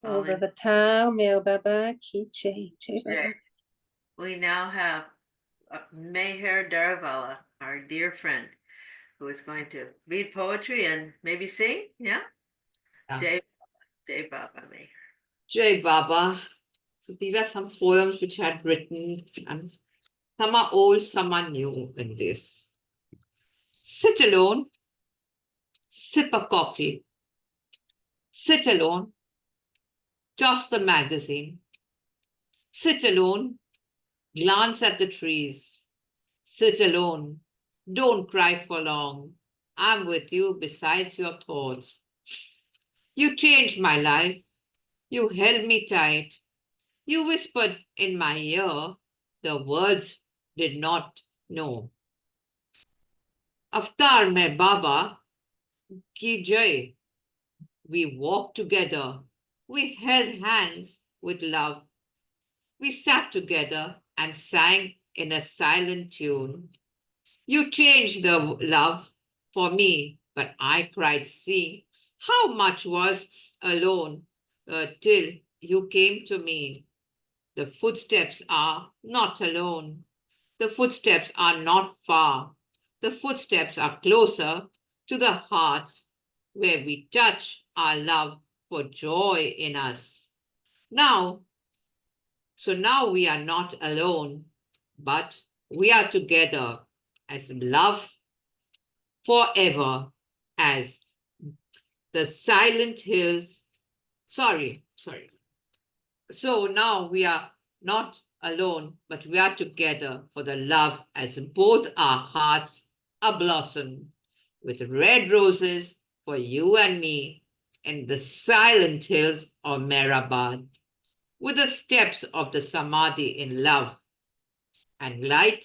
Over the town, Mail Baba, Kiche, Baba. We now have Meher Daruvala, our dear friend, who is going to read poetry and maybe sing. Yeah? Jai Baba Meher. Jai Baba. So these are some poems which I had written, and some are old, some are new in this. Sit alone, sip a coffee. Sit alone, toss the magazine. Sit alone, glance at the trees. Sit alone, don't cry for long. I'm with you besides your thoughts. You changed my life. You held me tight. You whispered in my ear the words did not know. Avatar mein Baba ki jai. We walked together. We held hands with love. We sat together and sang in a silent tune. You changed the love for me, but I cried, see, how much was alone till you came to me. The footsteps are not alone. The footsteps are not far. The footsteps are closer to the hearts where we touch our love for joy in us. Now we are not alone, but we are together as love forever, as the silent hills. Sorry. So now we are not alone, but we are together for the love as both our hearts are blossom with red roses for you and me in the silent hills of Mehrabad, with the steps of the Samadhi in love and light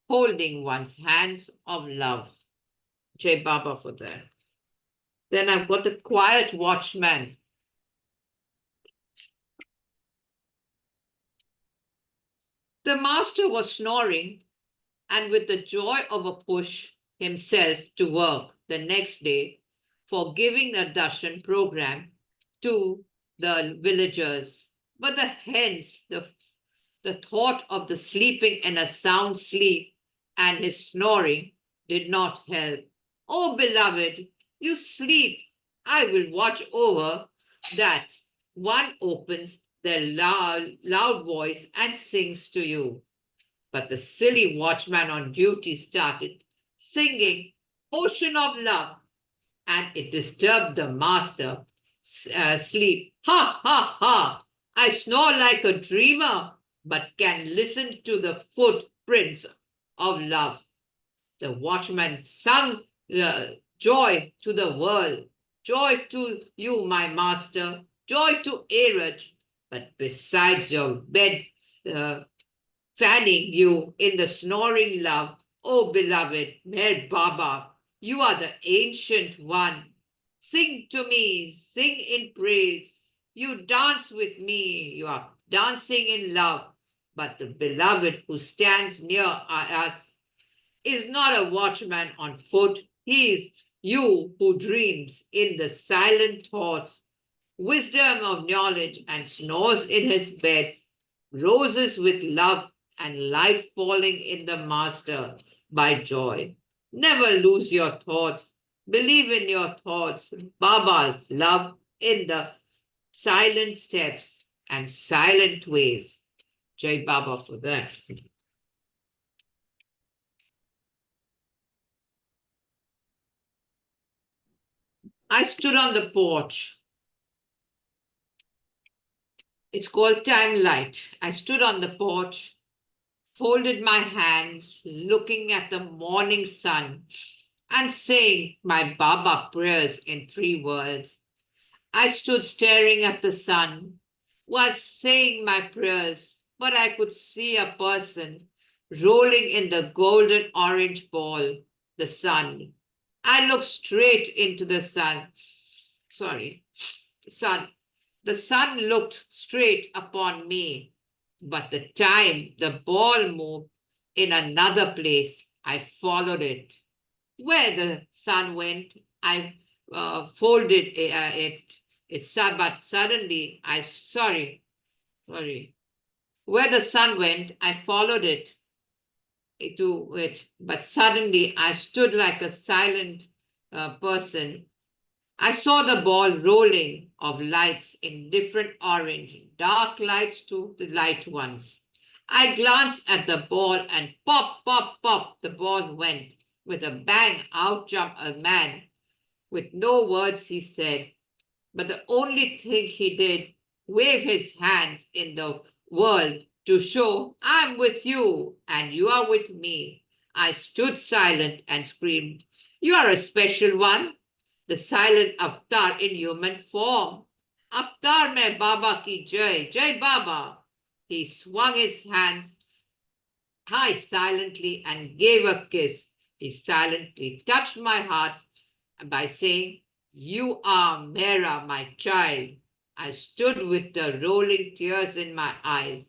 holding one's hands of love. Jai Baba for that. Then I've got the quiet watchman. The master was snoring and with the joy of a push himself to work the next day for giving a darshan program to the villagers. But the hens, the thought of the sleeping in a sound sleep and his snoring did not help. Oh, beloved, you sleep. I will watch over that. One opens their loud voice and sings to you. But the silly watchman on duty started singing Ocean of Love, and it disturbed the master sleep. Ha, ha, ha! I snore like a dreamer, but can listen to the footprints of love. The watchman sung joy to the world, joy to you, my master, joy to Araj, but besides your bed, fanning you in the snoring love, oh beloved Meher Baba, you are the ancient one. Sing to me, sing in praise. You dance with me, you are dancing in love. But the beloved who stands near us is not a watchman on foot. He is you who dreams in the silent thoughts, wisdom of knowledge, and snores in his bed, roses with love and light falling in the master by joy. Never lose your thoughts. Believe in your thoughts. Baba's love in the silent steps and silent ways. Jai Baba for that. I stood on the porch. It's called Time Light. I stood on the porch, folded my hands, looking at the morning sun and saying my Baba prayers in 3 words. I stood staring at the sun while saying my prayers, but I could see a person rolling in the golden orange ball, the sun. I looked straight into the sun. Sun. The sun looked straight upon me, but the time the ball moved in another place, I followed it. Where the sun went, I folded it But suddenly where the sun went, I followed it to it, but suddenly I stood like a silent person. I saw the ball rolling of lights in different orange, dark lights to the light ones. I glanced at the ball and pop, pop, pop, the ball went. With a bang, out jumped a man. With no words he said, but the only thing he did, wave his hands in the world to show I'm with you and you are with me. I stood silent and screamed, you are a special one, the silent avatar in human form. Avatar mein Baba ki jai, Jai Baba. He swung his hands high silently and gave a kiss. He silently touched my heart by saying, you are Mera, my child. I stood with the rolling tears in my eyes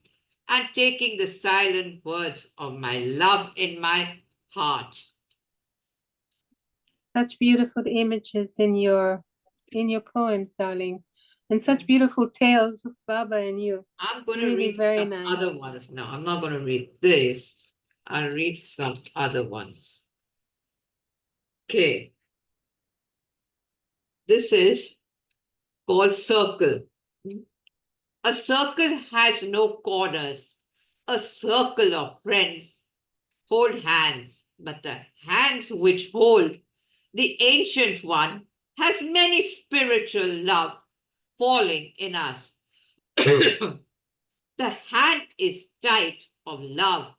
and taking the silent words of my love in my heart. Such beautiful images in your poems, darling, and such beautiful tales of Baba and you. I'm going to Really read very some nice. other ones now. I'm not going to read this. I'll read some other ones. Okay. This is called Circle. A circle has no corners. A circle of friends hold hands, but the hands which hold the ancient one has many spiritual love falling in us. The hand is tight of love,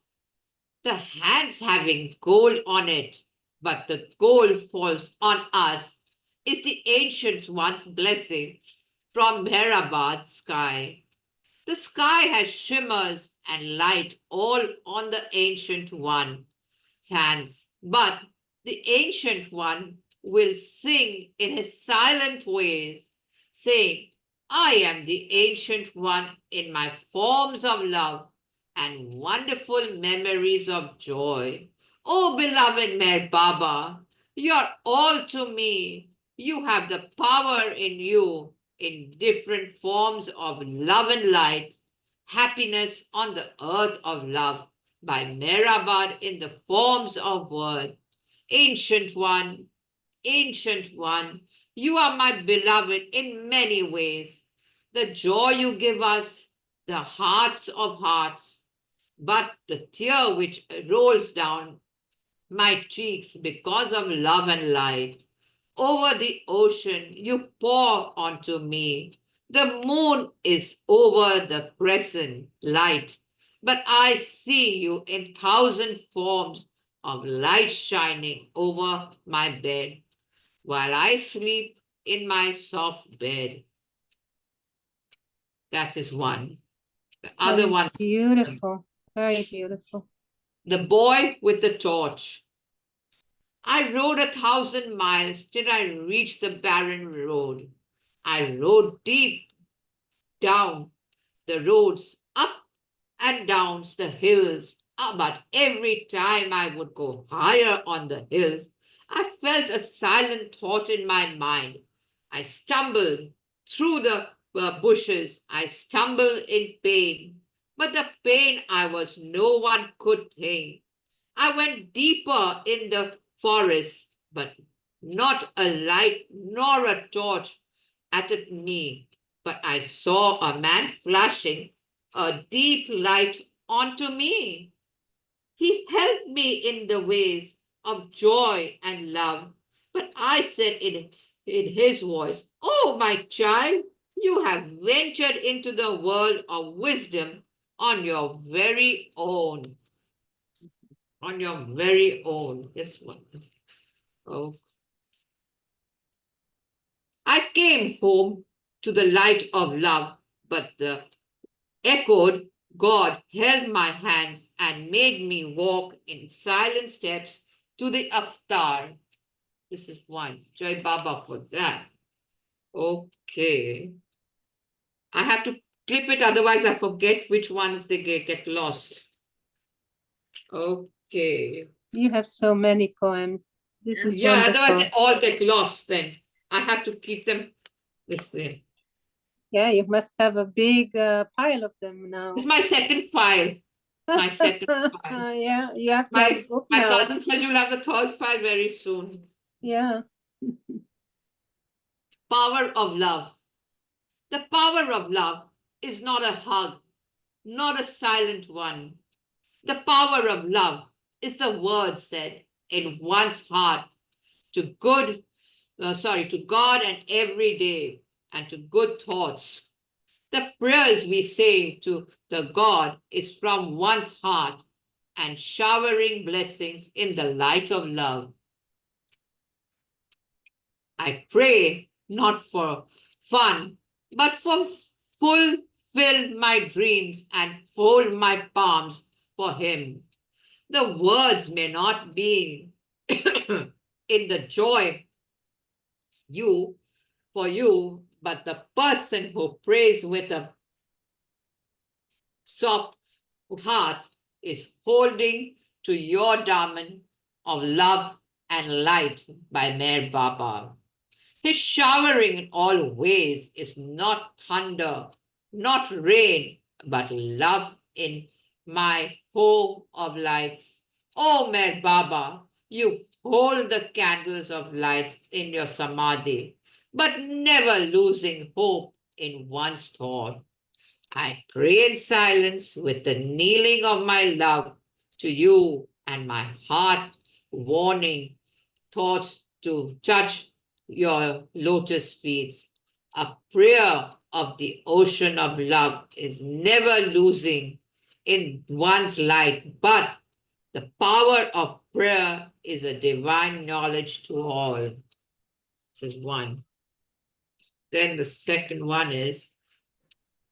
the hands having gold on it, but the gold falls on us is the ancient one's blessing from Mehrabad sky. The sky has shimmers and light all on the ancient one's hands, but the ancient one will sing in his silent ways, saying, I am the ancient one in my forms of love and wonderful memories of joy. Oh, beloved Mer Baba, you're all to me. You have the power in you in different forms of love and light, happiness on the earth of love, by Mehrabad in the forms of word. Ancient one, you are my beloved in many ways. The joy you give us, the hearts of hearts, but the tear which rolls down my cheeks because of love and light. Over the ocean you pour onto me. The moon is over the crescent light, but I see you in thousand forms of light shining over my bed while I sleep in my soft bed. That is one. The That other is one, beautiful, very beautiful. the boy with the torch. I rode 1,000 miles till I reached the barren road. I rode deep down the roads, up and down the hills. But every time I would go higher on the hills, I felt a silent thought in my mind. I stumbled through the bushes. I stumbled in pain. But the pain I was no one could think. I went deeper in the forest, but not a light nor a torch at me. But I saw a man flashing a deep light onto me. He helped me in the ways of joy and love. But I said in his voice, oh, my child, you have ventured into the world of wisdom on your very own. On your very own. Yes, one. Oh. I came home to the light of love, but the echoed God held my hands and made me walk in silent steps to the avatar. This is one. Joy Baba for that. Okay. I have to clip it, otherwise I forget which ones they get lost. Okay. You have so many poems. This is Yeah, otherwise wonderful. they all get lost then. I have to keep them this thing. Yeah, you must have a big pile of them now. It's my second file. My second file. Yeah, you have to have a book My now. cousin said you'll have the third file very soon. Yeah. Power of love. The power of love is not a hug, not a silent one. The power of love is the word said in one's heart to to God and every day, and to good thoughts. The prayers we say to the God is from one's heart and showering blessings in the light of love. I pray not for fun, but for fulfill my dreams and fold my palms for him. The words may not be in the joy you for you, but the person who prays with a soft heart is holding to your diamond of love and light by Meher Baba. His showering in all ways is not thunder, not rain, but love in my home of lights. Oh, Meher Baba, you hold the candles of light in your samadhi, but never losing hope in one's thought. I pray in silence with the kneeling of my love to you and my heart warning thoughts to touch your lotus feet. A prayer of the ocean of love is never losing in one's light, but the power of prayer is a divine knowledge to all. This is one. Then the second one is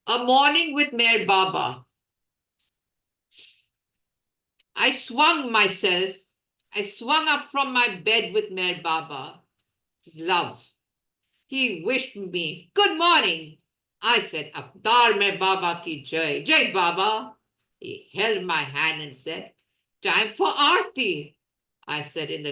a morning with Meher Baba. I swung up from my bed with Meher Baba, his love. He wished me good morning. I said, Avtar Meher Baba ki jai. Jai Baba. He held my hand and said, time for Aarti. I said, in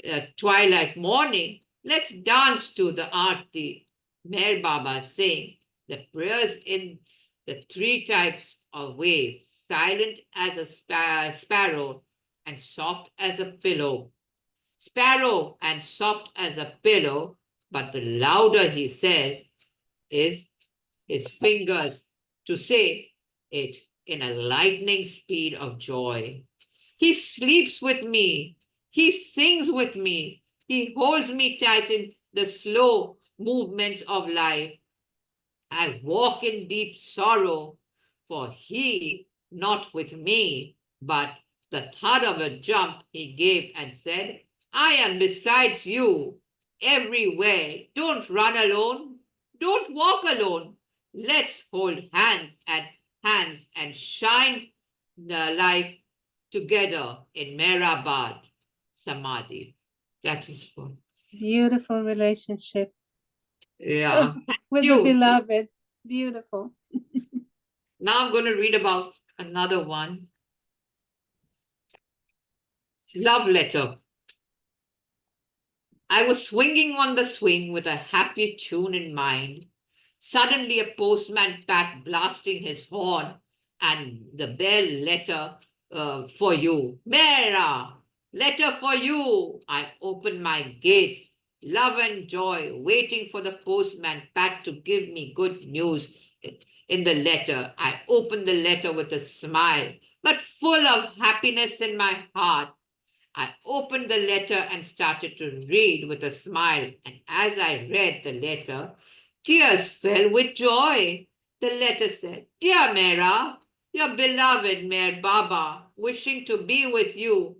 the twilight morning, let's dance to the Aarti. Meher Baba saying the prayers in the three types of ways, silent as a sparrow and soft as a pillow. Sparrow and soft as a pillow, but the louder he says is his fingers to say it in a lightning speed of joy. He sleeps with me. He sings with me. He holds me tight in the slow movements of life. I walk in deep sorrow, for he not with me, but the thud of a jump he gave and said, I am besides you everywhere. Don't run alone. Don't walk alone. Let's hold hands and shine the life together in Mehrabad Samadhi. That is one. Beautiful relationship Yeah. with the You. beloved. Beautiful. Now I'm going to read about another one. Love letter. I was swinging on the swing with a happy tune in mind. Suddenly a postman pat blasting his horn and the bell letter for you. Mera, letter for you. I opened my gates, love and joy, waiting for the postman pat to give me good news in the letter. I opened the letter with a smile, but full of happiness in my heart. I opened the letter and started to read with a smile, and as I read the letter, tears fell with joy. The letter said, Dear Mera, your beloved Meher Baba, wishing to be with you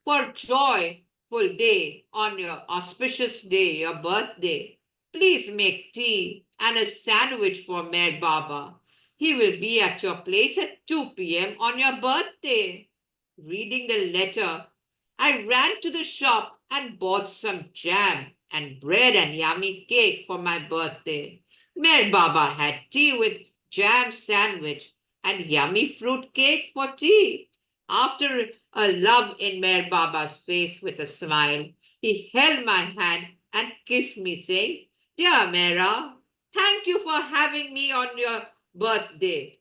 for joyful day on your auspicious day, your birthday. Please make tea and a sandwich for Meher Baba. He will be at your place at 2 p.m. on your birthday. Reading the letter, I ran to the shop and bought some jam and bread and yummy cake for my birthday. Meher Baba had tea with jam sandwich and yummy fruit cake for tea. After a love in Meher Baba's face with a smile, he held my hand and kissed me, saying, Dear Mera, Thank you for having me on your birthday.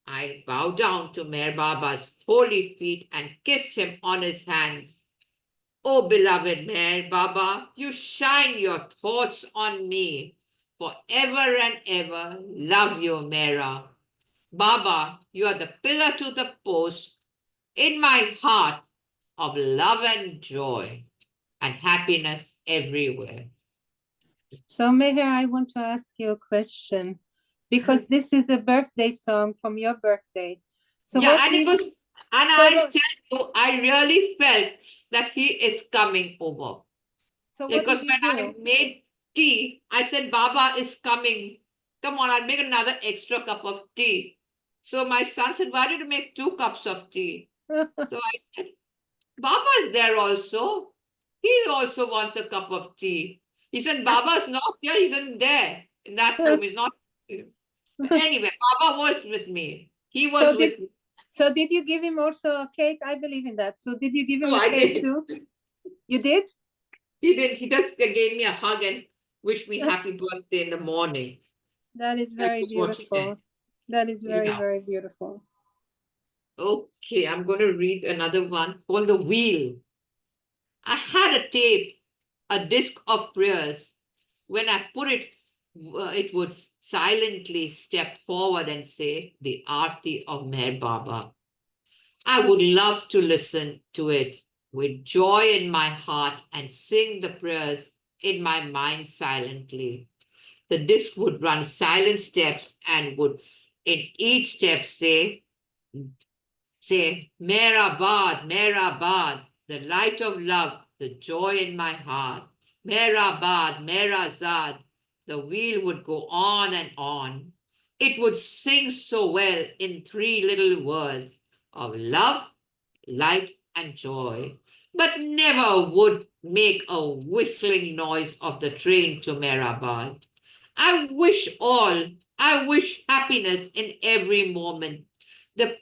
I bowed down to Meher Baba's holy feet and kissed him on his hands. Oh, beloved Meher Baba, you shine your thoughts on me forever and ever. Love you, Mera. Baba, you are the pillar to the post in my heart of love and joy and happiness everywhere. So Meher, I want to ask you a question because this is a birthday song from your birthday. So Yeah, what and it will was, and so I what, tell you, I really felt that he is coming over. so what Because did you when I do? made tea, I said, Baba is coming. Come on, I'll make another extra cup of tea. So my son said, why did you make 2 cups of tea? So I said, Baba is there also. He also wants a cup of tea. He said, Baba's not here. He's in there, in that room. He's not here. Anyway, Baba was with me. He was So with me. did you give him also a cake? I believe in that. So did you give him No, a I cake did. too? You did? He did. He just gave me a hug and wished me happy birthday in the morning. That is That very was what he did. beautiful. That is very, Yeah. very beautiful. Okay, I'm going to read another one called The Wheel. I had a tape, a disc of prayers. When I put it, it would silently step forward and say, the Aarti of Meher Baba. I would love to listen to it with joy in my heart and sing the prayers in my mind silently. The disc would run silent steps and would, in each step, say, Mehrabad, Mehrabad, the light of love, the joy in my heart. Mehrabad, Mehrazad, the wheel would go on and on. It would sing so well in 3 little words of love, light, and joy, but never would make a whistling noise of the train to Mehrabad. I wish happiness in every moment. The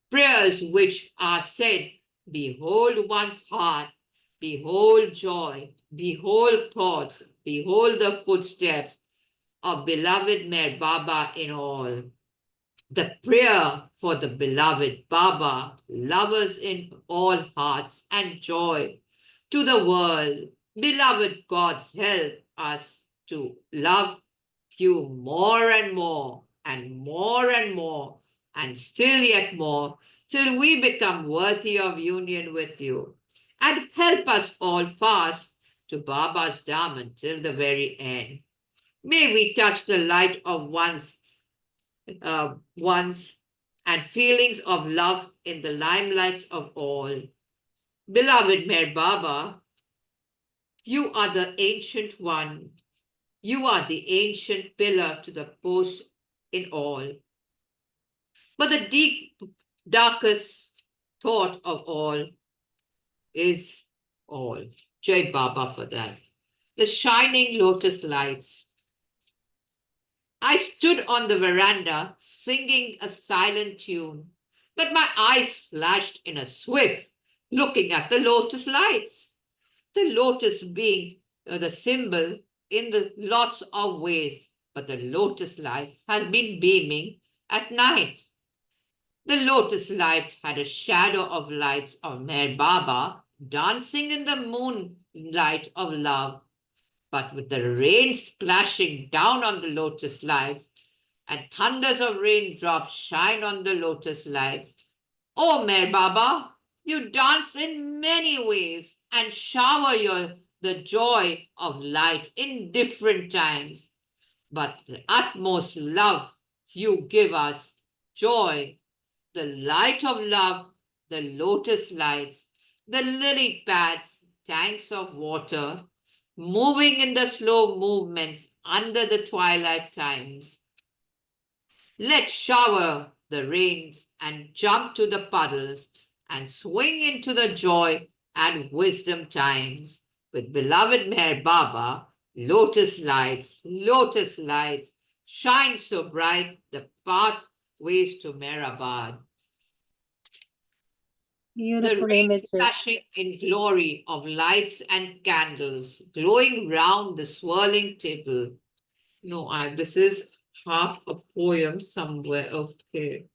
prayers which are said, behold one's heart, behold joy, behold thoughts, behold the footsteps of beloved Meher Baba in all. The prayer for the beloved Baba, lovers in all hearts and joy to the world. Beloved gods, help us to love you more and more and more and more and still yet more till we become worthy of union with you. And help us all fast to Baba's Dham until the very end. May we touch the light of one's and feelings of love in the limelights of all. Beloved Meher Baba, you are the ancient one. You are the ancient pillar to the post in all. But the deep, darkest thought of all is all. Jai Baba for that. The shining lotus lights. I stood on the veranda singing a silent tune, but my eyes flashed in a swift, looking at the lotus lights. The lotus being the symbol in the lots of ways, but the lotus lights has been beaming at night. The lotus light had a shadow of lights of Meher Baba dancing in the moonlight of love, but with the rain splashing down on the lotus lights and thunders of raindrops shine on the lotus lights. Oh, Meher Baba, you dance in many ways and shower the joy of light in different times. But the utmost love you give us, joy, the light of love, the lotus lights, the lily pads, tanks of water, moving in the slow movements under the twilight times. Let's shower the rains and jump to the puddles and swing into the joy and wisdom times. With beloved Meher Baba, lotus lights, shine so bright the pathways to Mehrabad. The Beautiful rain images. flashing in glory of lights and candles, glowing round the swirling table. No, this is half a poem somewhere. Okay.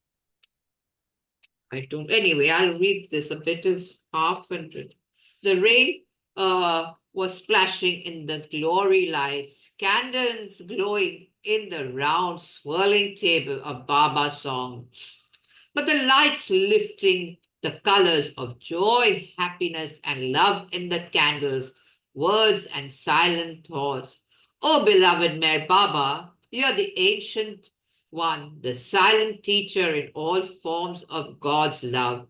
I don't. Anyway, I'll read this. A bit is half and bit. The rain was splashing in the glory lights, candles glowing in the round swirling table of Baba songs. But the lights lifting the colors of joy, happiness, and love in the candles, words and silent thoughts. Oh, beloved Mer Baba, you are the ancient one, the silent teacher in all forms of God's love.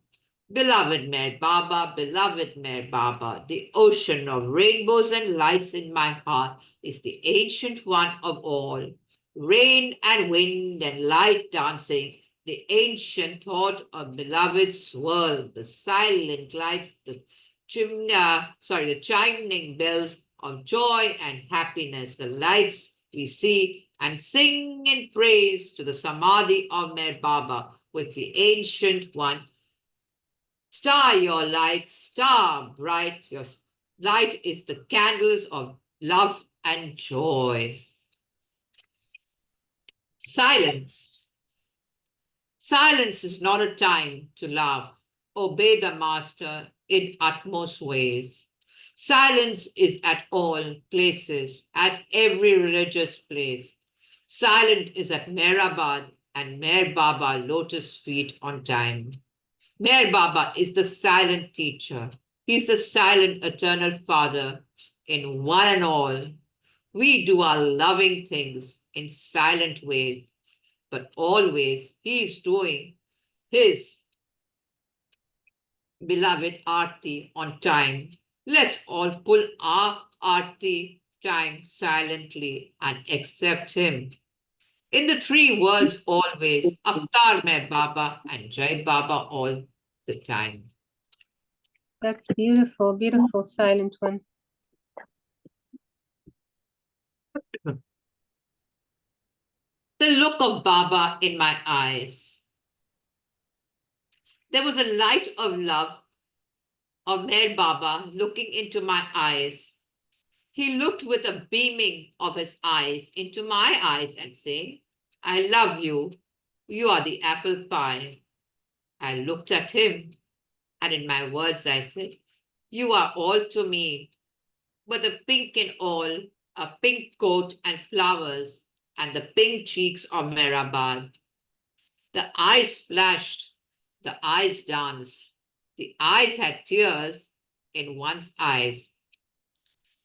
Beloved beloved Mer Baba, the ocean of rainbows and lights in my heart is the ancient one of all. Rain and wind and light dancing, the ancient thought of beloved swirl, the silent lights, the chiming bells of joy and happiness, the lights we see and sing in praise to the Samadhi of Mer Baba with the ancient one. Star your light, star bright, your light is the candles of love and joy. Silence. Silence is not a time to laugh. Obey the master in utmost ways. Silence is at all places, at every religious place. Silent is at Mehrabad and Mer Baba lotus feet on time. Mer Baba is the silent teacher. He's the silent eternal father in one and all. We do our loving things in silent ways, but always he is doing his beloved Aarti on time. Let's all pull our Aarti time silently and accept him. In the three worlds always, Avatar Mein Baba and Jai Baba all the time. That's beautiful, beautiful silent one. The look of Baba in my eyes. There was a light of love of Mer Baba looking into my eyes. He looked with a beaming of his eyes into my eyes and saying, I love you. You are the apple pie. I looked at him, and in my words I said, you are all to me, but the pink in all, a pink coat and flowers, and the pink cheeks of Mehrabad. The eyes flashed, the eyes danced, the eyes had tears in one's eyes.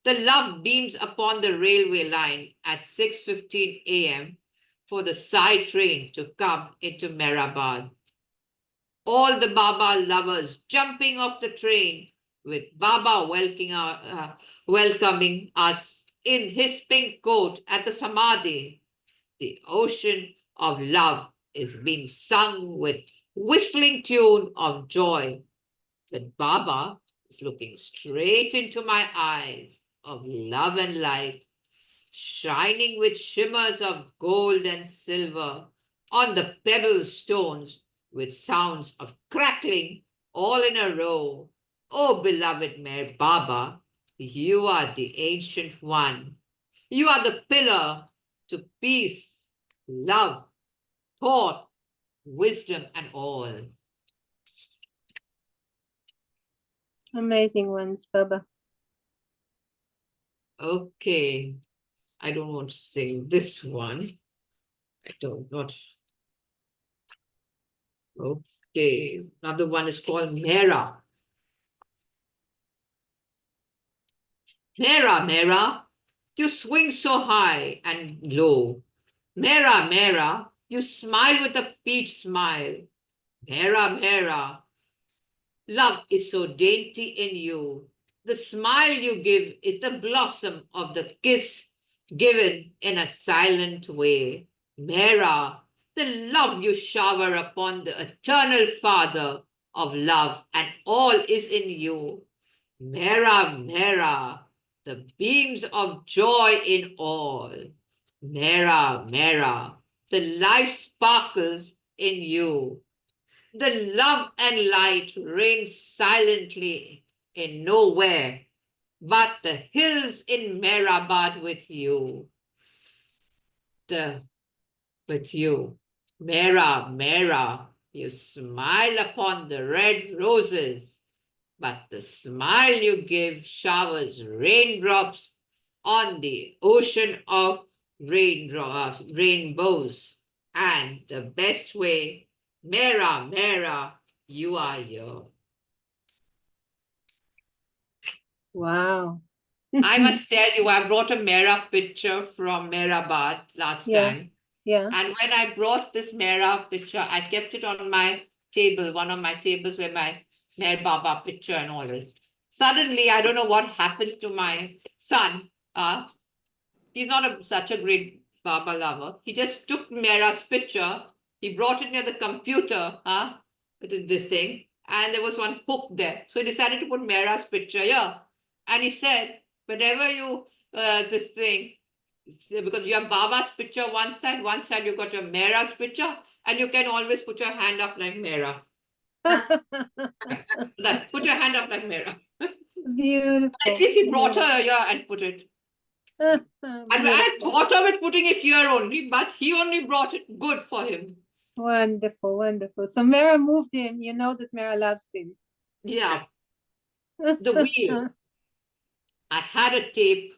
The love beams upon the railway line at 6:15 a.m. for the side train to come into Mehrabad. All the Baba lovers jumping off the train with Baba welcoming us in his pink coat at the Samadhi. The ocean of love is being sung with whistling tune of joy. But Baba is looking straight into my eyes of love and light, shining with shimmers of gold and silver on the pebble stones with sounds of crackling all in a row. Oh, beloved Mer Baba, you are the ancient one. You are the pillar to peace, love, thought, wisdom, and all. Amazing ones, Baba. Okay, I don't want to sing this one. I don't not. Okay, another one is called Mera. Mera, Mera, you swing so high and low. Mera, Mera, you smile with a peach smile. Mera, Mera, love is so dainty in you. The smile you give is the blossom of the kiss given in a silent way. Mera, the love you shower upon the eternal Father of love, and all is in you. Mera, Mera, the beams of joy in all. Mera, Mera, the life sparkles in you. The love and light reign silently in nowhere but the hills in Mehrabad with you. with you. Mera, Mera, you smile upon the red roses, but the smile you give showers raindrops on the ocean of rainbows. And the best way, Mera, Mera, you are here. Wow. I must tell you, I brought a Mera picture from Mehrabad last Yeah. time. Yeah. And when I brought this Mera picture, I kept it on my table, one of my tables where my Mehr Baba picture and all is. Suddenly, I don't know what happened to my son. He's not such a great Baba lover. He just took Mera's picture. He brought it near the computer, this thing, and there was one hook there. So he decided to put Mera's picture here. And he said, whenever you, this thing, because you have Baba's picture one side you got your Mera's picture, and you can always put your hand up like Mera. Put your hand up like Mera. Beautiful. At least he brought her here and put it. And I thought of it putting it here only, but he only brought it. Good for him. Wonderful, wonderful. So Mera moved him. You know that Mera loves him. Yeah. The wheel. I had a tape.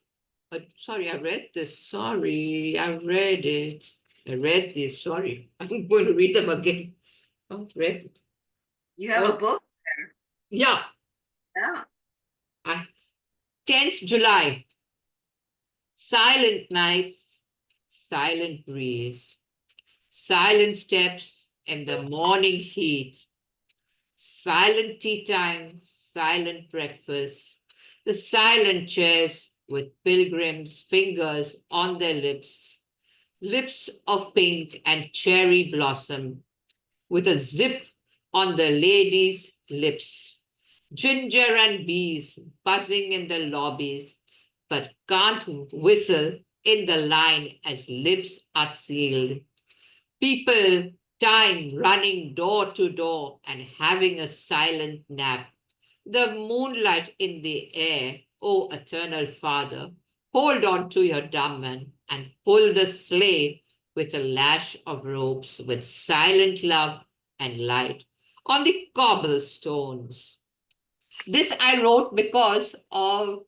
Sorry, I read this. Sorry, I read it. I read this. Sorry. I'm going to read them again. Oh, read it. You have a book? Yeah. Yeah. 10th July. Silent nights, silent breeze, silent steps in the morning heat, silent tea time, silent breakfast, the silent chairs with pilgrims' fingers on their lips, lips of pink and cherry blossom, with a zip on the lady's lips, ginger and bees buzzing in the lobbies, but can't whistle in the line as lips are sealed. People, time running door to door and having a silent nap. The moonlight in the air, O eternal Father, hold on to your dumb man and pull the sleigh with a lash of ropes with silent love and light on the cobblestones. This I wrote because of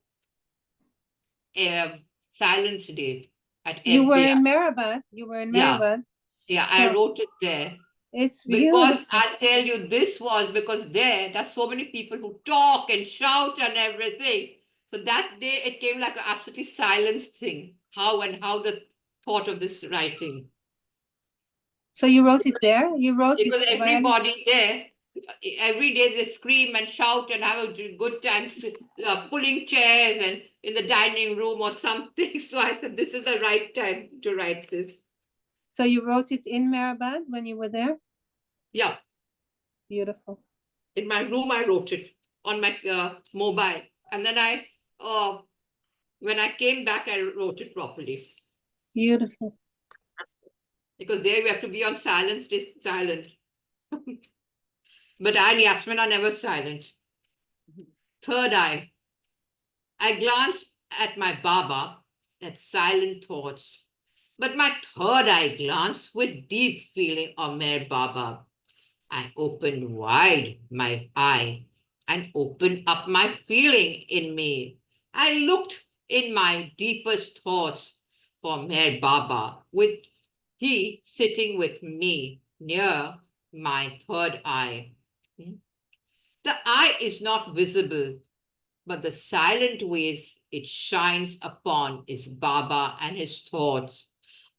Silence Day at You were MPR. in Mehrabad. You were in Mehrabad. Yeah, I So wrote it there. it's Because beautiful. I'll tell you, this was because there's so many people who talk and shout and everything. So that day it came like an absolutely silence thing. How the thought of this writing. So you wrote it there? You wrote Because it when? everybody there, every day they scream and shout and have a good time pulling chairs and in the dining room or something. So I said, this is the right time to write this. So you wrote it in Mehrabad when you were there? Yeah. Beautiful. In my room, I wrote it on my mobile. And then when I came back, I wrote it properly. Beautiful. Because there we have to be on silence, silent. But I and Yasmin are never silent. Third eye. I glanced at my Baba, at silent thoughts. But my third eye glanced with deep feeling of Mehr Baba. I opened wide my eye and opened up my feeling in me. I looked in my deepest thoughts for Mehr Baba, with he sitting with me near my third eye. The eye is not visible, but the silent ways it shines upon is Baba and his thoughts.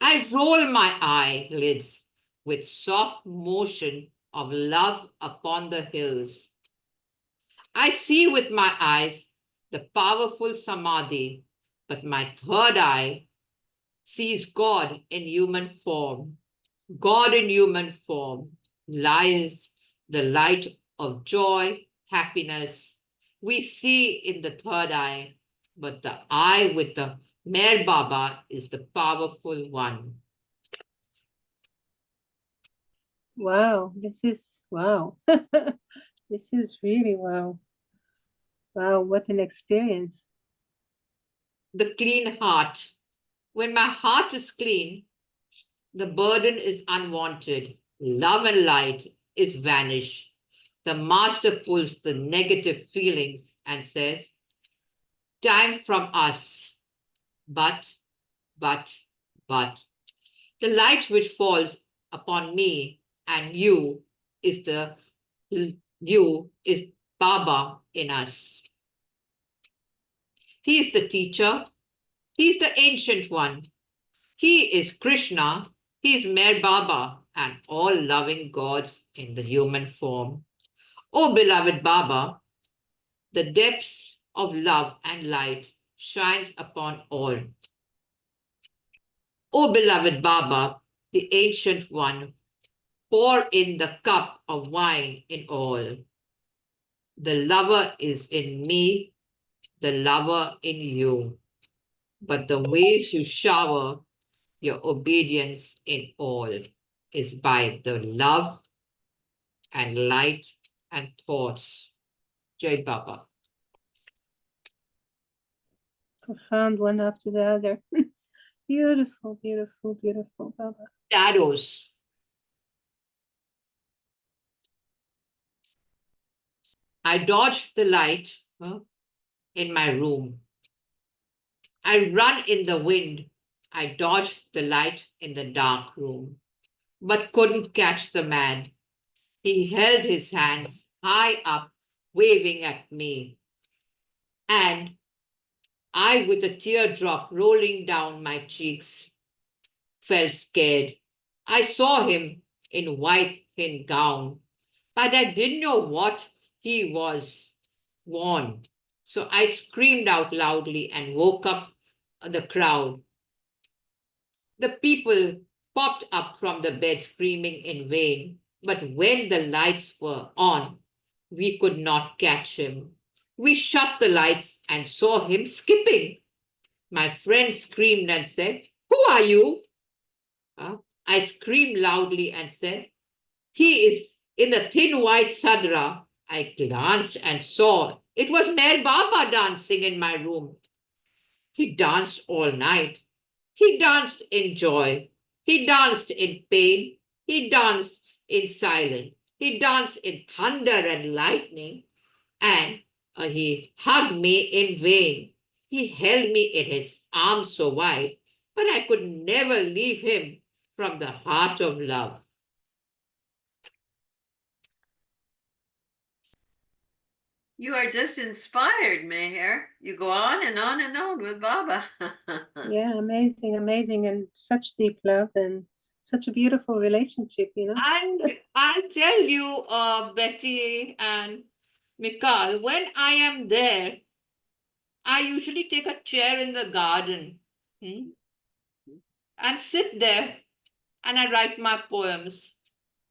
I roll my eyelids with soft motion of love upon the hills. I see with my eyes the powerful Samadhi, but my third eye sees God in human form. God in human form lies the light of joy, happiness. We see in the third eye, but the eye with the Mehr Baba is the powerful one. Wow. This is wow. This is really wow. Wow, what an experience. The clean heart. When my heart is clean, The burden is unwanted. Love and light is vanished. The master pulls the negative feelings and says, time from us. But, but, but. The light which falls upon me and you is Baba in us. He is the teacher. He is the ancient one. He is Krishna. He is Mer Baba and all loving gods in the human form. O beloved Baba, the depths of love and light shines upon all. O beloved Baba, the ancient one, pour in the cup of wine in all. The lover is in me, the lover in you. But the ways you shower your obedience in all is by the love and light and thoughts. Jai Baba. Profound, one after the other. Beautiful, beautiful, beautiful, Baba. Shadows. I dodged the light in my room. I run in the wind. I dodged the light in the dark room, but couldn't catch the man. He held his hands high up, waving at me. And I, with a teardrop rolling down my cheeks, felt scared. I saw him in white thin gown, but I didn't know what he was worn. So I screamed out loudly and woke up the crowd. The people popped up from the bed screaming in vain, but when the lights were on, we could not catch him. We shut the lights and saw him skipping. My friend screamed and said, "Who are you?" I screamed loudly and said, "He is in the thin white sadra." I glanced and saw it was Mer Baba dancing in my room. He danced all night. He danced in joy. He danced in pain. He danced in silence. He danced in thunder and lightning. And he hugged me in vain. He held me in his arms so wide, but I could never leave him from the heart of love. You are just inspired, Meher. You go on and on and on with Baba. Yeah, amazing, amazing, and such deep love and such a beautiful relationship, you know. And I'll tell you, Betty and Mikal, when I am there, I usually take a chair in the garden and sit there and I write my poems.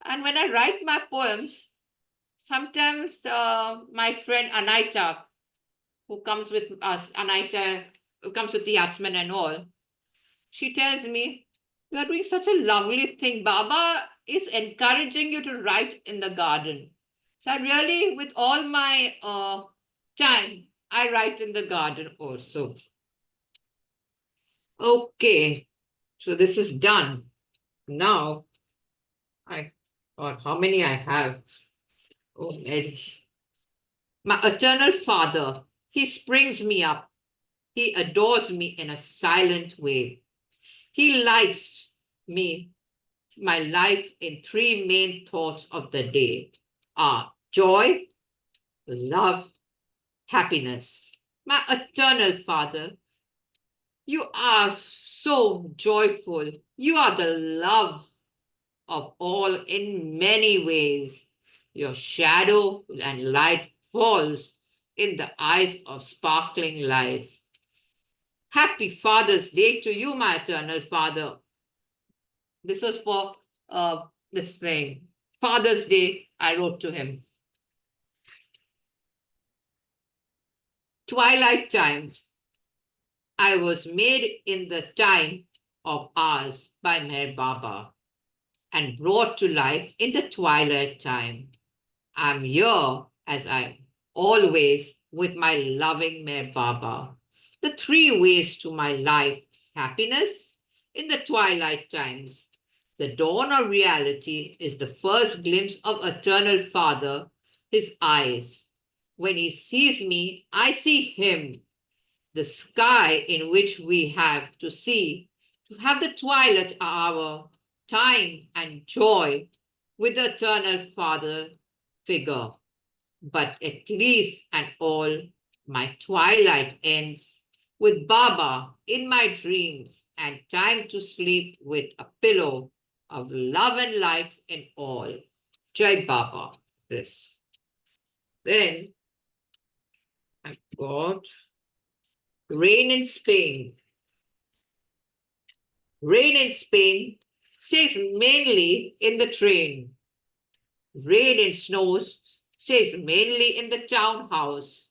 And when I write my poems, sometimes my friend Anaita, who comes with us, Anaita, who comes with the Yasmin and all, she tells me, "You are doing such a lovely thing. Baba is encouraging you to write in the garden." So I really, with all my time, I write in the garden also. Okay, so this is done. Now, or how many I have? Oh, Mary. My eternal Father, He springs me up. He adores me in a silent way. He lights me, my life in three main thoughts of the day are joy, love, happiness. My eternal Father, you are so joyful. You are the love of all in many ways. Your shadow and light falls in the eyes of sparkling lights. Happy Father's Day to you, my eternal Father. This was for this thing. Father's Day, I wrote to him. Twilight times. I was made in the time of ours by Meher Baba and brought to life in the twilight time. I'm here as I'm always with my loving Meher Baba. The three ways to my life's happiness in the twilight times. The dawn of reality is the first glimpse of eternal Father, his eyes. When he sees me, I see him, the sky in which we have to see, to have the twilight hour, time and joy with the eternal Father figure. But at least and all, my twilight ends with Baba in my dreams and time to sleep with a pillow of love and light in all. Jai Baba, this. Then I got rain in Spain. Rain in Spain stays mainly in the train. Rain in snow stays mainly in the townhouse.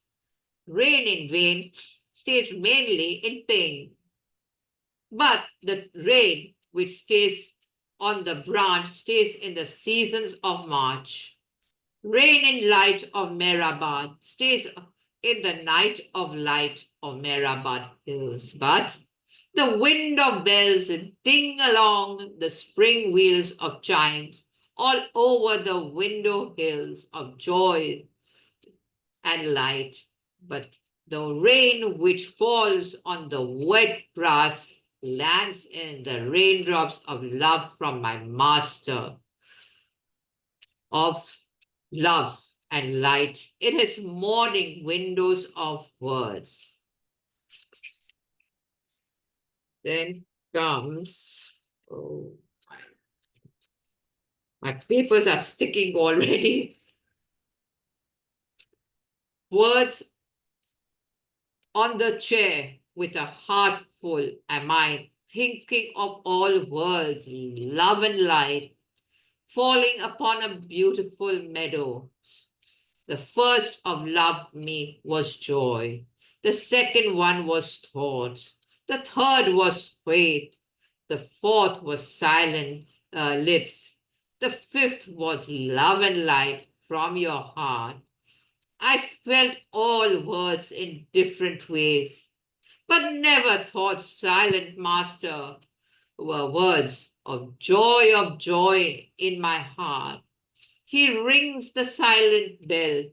Rain in vain stays mainly in pain. But the rain which stays on the branch stays in the seasons of March. Rain in light of Mehrabad stays in the night of light of Mehrabad hills. But the wind of bells ding along the spring wheels of chimes all over the window hills of joy and light. But the rain which falls on the wet grass lands in the raindrops of love from my master, of love and light. It is morning windows of words. Then comes, oh, my papers are sticking already. Words on the chair with a heart full am I, thinking of all worlds, love and light, falling upon a beautiful meadow. The first of love me was joy. The second one was thought. The third was faith. The fourth was silent lips. The fifth was love and light from your heart. I felt all words in different ways, but never thought silent master were words of joy in my heart. He rings the silent bell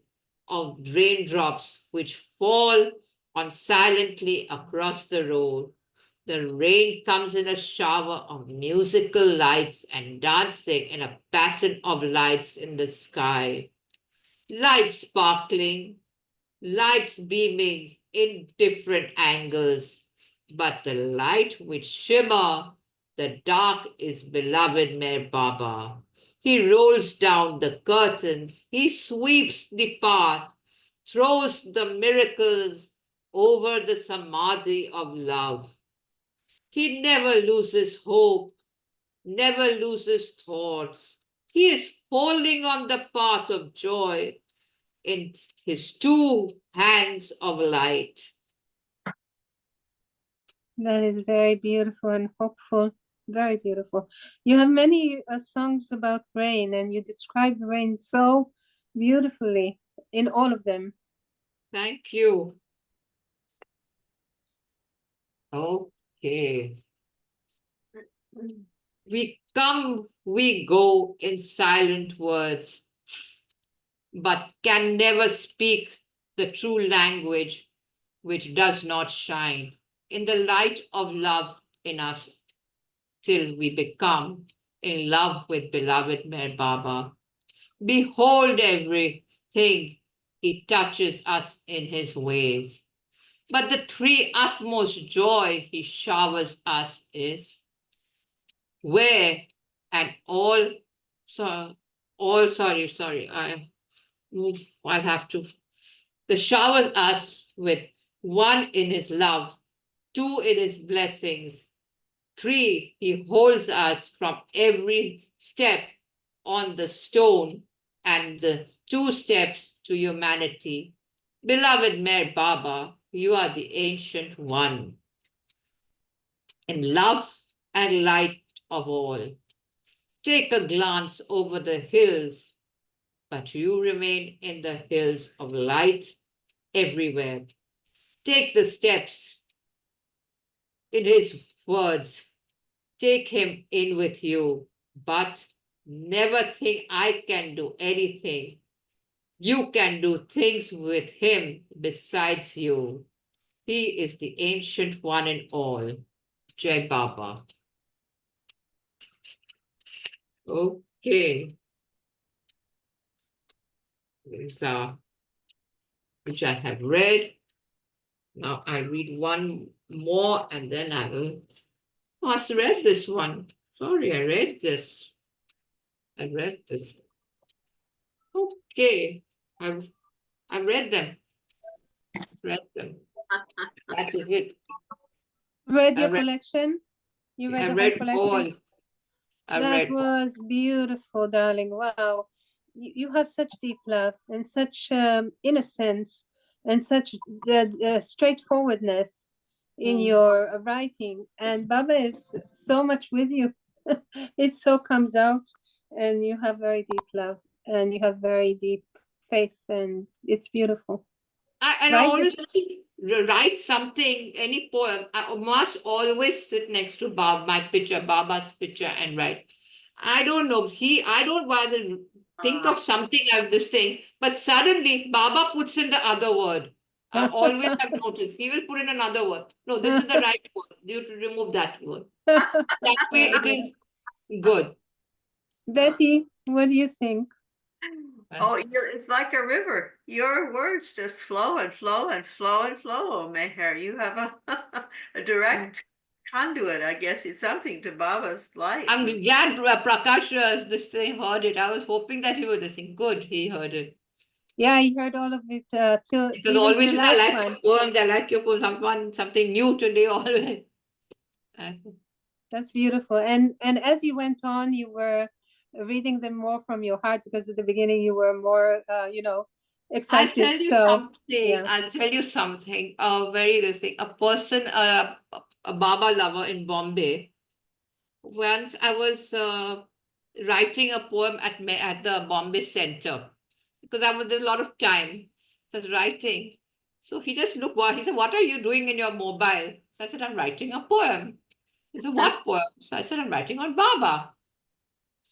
of raindrops which fall on silently across the road. The rain comes in a shower of musical lights and dancing in a pattern of lights in the sky. Lights sparkling, lights beaming in different angles, but the light which shimmer the dark is beloved Mer Baba. He rolls down the curtains, he sweeps the path, throws the miracles over the samadhi of love. He never loses hope, never loses thoughts. He is holding on the path of joy in his two hands of light. That is very beautiful and hopeful. Very beautiful. You have many songs about rain, and you describe rain so beautifully in all of them. Thank you. Okay. We come, we go in silent words, but can never speak the true language which does not shine in the light of love in us till we become in love with beloved Mer Baba. Behold everything he touches us in his ways. But the three utmost joy he showers us is where and all, I'll have to, the showers us with one in his love, two in his blessings, three, he holds us from every step on the stone and the two steps to humanity. Beloved Mer Baba, you are the ancient one, in love and light of all. Take a glance over the hills, but you remain in the hills of light everywhere. Take the steps in his words. Take him in with you. but never think I can do anything. You can do things with him besides you. He is the ancient one in all. Jai Baba. Okay. These are which I have read. Now I'll read one more and then I will. Oh, I read this one. Sorry, I read this. I read this. Okay. I've read them. Read them. That is it. Read I your read, collection? You read I the whole read all. collection? I That read all. was beautiful, darling. Wow. You have such deep love and such innocence and such straightforwardness in Mm. your writing. And Baba is so much with you. It so comes out, and you have very deep love and you have very deep faith, and it's beautiful. I Right? always write something, any poem. I must always sit next to my picture, Baba's picture, and write. I don't know. I don't rather think of something of this thing, but suddenly Baba puts in the other word. I always have noticed. He will put in another word. No, this is the right word. You have to remove that word. That way it is good. Betty, what do you think? Oh, it's like a river. Your words just flow and flow and flow and flow, oh, Meher. You have a direct conduit, I guess it's something to Baba's light. I'm glad Prakash this thing heard it. I was hoping that he would listen. Good, he heard it. Yeah, I heard all of it till Because even to always the I last like one. your poems, I like your poems, something new today always. That's beautiful. And as you went on, you were reading them more from your heart because at the beginning you were more, I'll excited. tell you So something. yeah. I'll tell you something. Very this thing. A person, a Baba lover in Bombay. Once I was writing a poem at the Bombay Center because I was there a lot of time. So I was writing. So he just looked. He said, "What are you doing in your mobile?" So I said, "I'm writing a poem." He said, "What poem?" So I said, "I'm writing on Baba."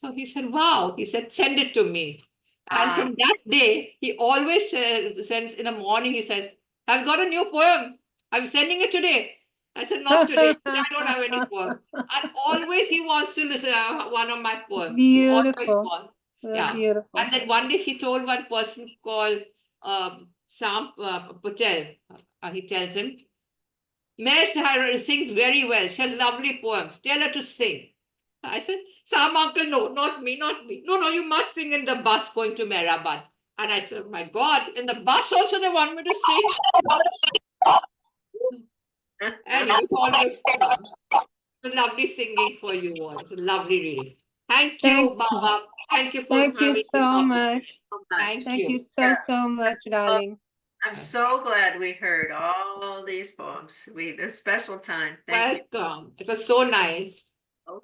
So he said, "Wow." He said, "Send it to me." And from that day, he always sends in the morning, he says, "I've got a new poem. I'm sending it today." I said, "Not today. Today I don't have any poem." And always he wants to listen to one of my poems. He always Beautiful. wants. Yeah. Beautiful. And then one day he told one person called Sam Patel, he tells him, Mayor sings very well. She has lovely poems. Tell her to sing. I said, Sam uncle, no, not me, not me. No, no, you must sing in the bus going to Mehrabad. And I said, my God, in the bus also they want me to sing. And it's always fun. Lovely singing for you all. Lovely reading. Thank you, Thank you. Baba. Thank you for Thank you having this so opportunity. much. Thank Thank you you. so much, darling. I'm so glad we heard all these poems. We had a special time. Thank you. Welcome. It was so nice.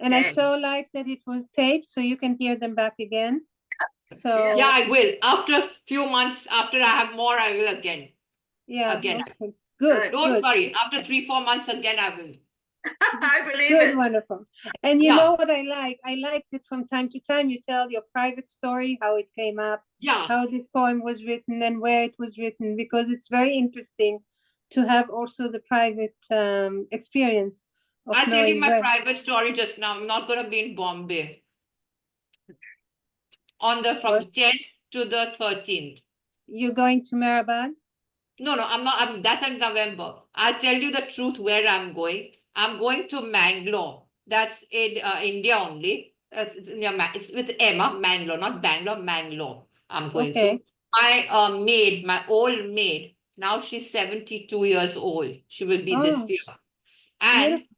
And I Okay. so like that it was taped so you can hear them back again. So Yeah, I will. After a few months, after I have more, I will again. yeah, Again. okay. Good. Don't Good. worry. After 3-4 months again, I will. I believe Good, it. wonderful. And you Yeah. know what I like? I like that from time to time you tell your private story, how it came up, Yeah. how this poem was written and where it was written, because it's very interesting to have also the private experience of I'll tell you knowing my where private story just now. I'm not going to be in Bombay from the 10th to the 13th. you're going to Mehrabad. No, I'm not. That's in November. I'll tell you the truth where I'm going. I'm going to Mangalore. That's in India only. It's with Emma, Mangalore, not Bangalore, Mangalore. I'm going Okay. to. My maid, my old maid, now she's 72 years old. She will be this Oh, year. And beautiful.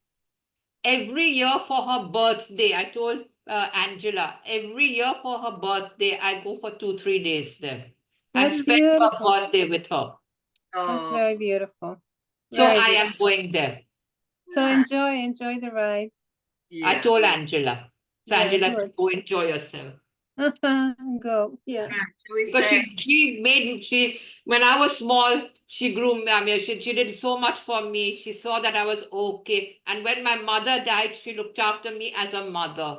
every year for her birthday, I told Angela, every year for her birthday, I go for 2-3 days there and That's spend her beautiful. birthday with her. That's Oh, very beautiful. So Very I beautiful. am going there. So enjoy the ride. I yeah. told Angela. So Yeah, Angela said, good. go enjoy yourself. Go. Yeah. Shall we Because say when I was small, she grew me. I mean, she did so much for me. She saw that I was okay. And when my mother died, she looked after me as a mother.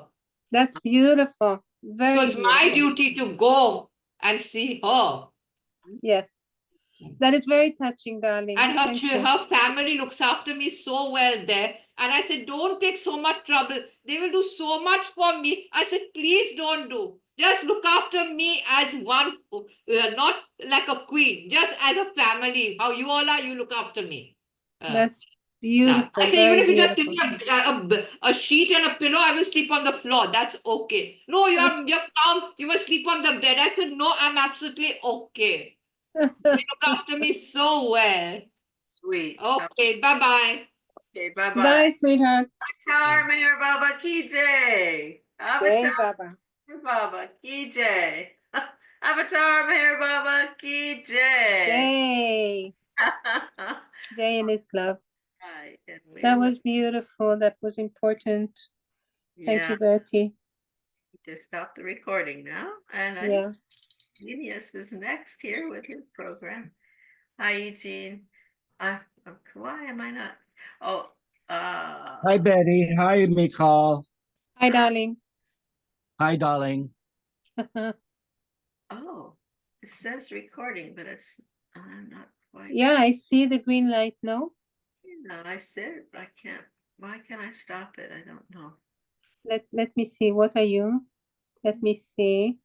That's beautiful. It Very was my beautiful. duty to go and see her. Yes. That is very touching, darling. And Thank you. her family looks after me so well there. And I said, don't take so much trouble. They will do so much for me. I said, please don't do. Just look after me as one, not like a queen, just as a family. How you all are, you look after me. That's Yeah. beautiful. I said, even Very if you just give me beautiful. a sheet and a pillow, I will sleep on the floor. That's okay. No, you're calm. You must sleep on the bed. I said, no, I'm absolutely okay. They look after me so well. Sweet. Okay, bye-bye. Okay, bye-bye. Bye, sweetheart. Avatar Meher Baba Ki Jai. Jai Avatar Baba. Meher Baba Ki Jai. Avatar Meher Baba Ki Jai. Jai. Jai and his love. Right, and we That will was beautiful. That was important. Thank you, Betty. just stop the recording now. And I Yeah. Genius is next here with his program. Hi, Eugene. Why am I not? Oh, Hi, Betty. Hi, Mikal. Hi, darling. Hi, darling. oh, it says recording, but it's I'm not quite. Yeah, I see the green light. No? No, I said I can't. Why can't I stop it? I don't know. Let me see. What are you? Let me see.